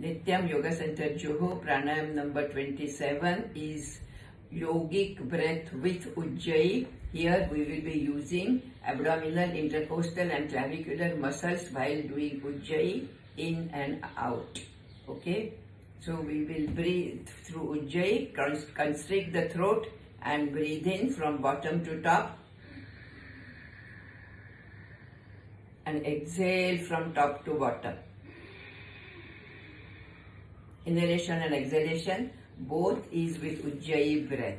Nityam Yoga Center Juhu. Pranayam number 27 is Yogic Breath with Ujjayi. Here we will be using abdominal, intercostal and clavicular muscles while doing Ujjayi in and out. Okay. So we will breathe through Ujjayi, constrict the throat and breathe in from bottom to top. And exhale from top to bottom. Inhalation and exhalation both is with Ujjayi breath.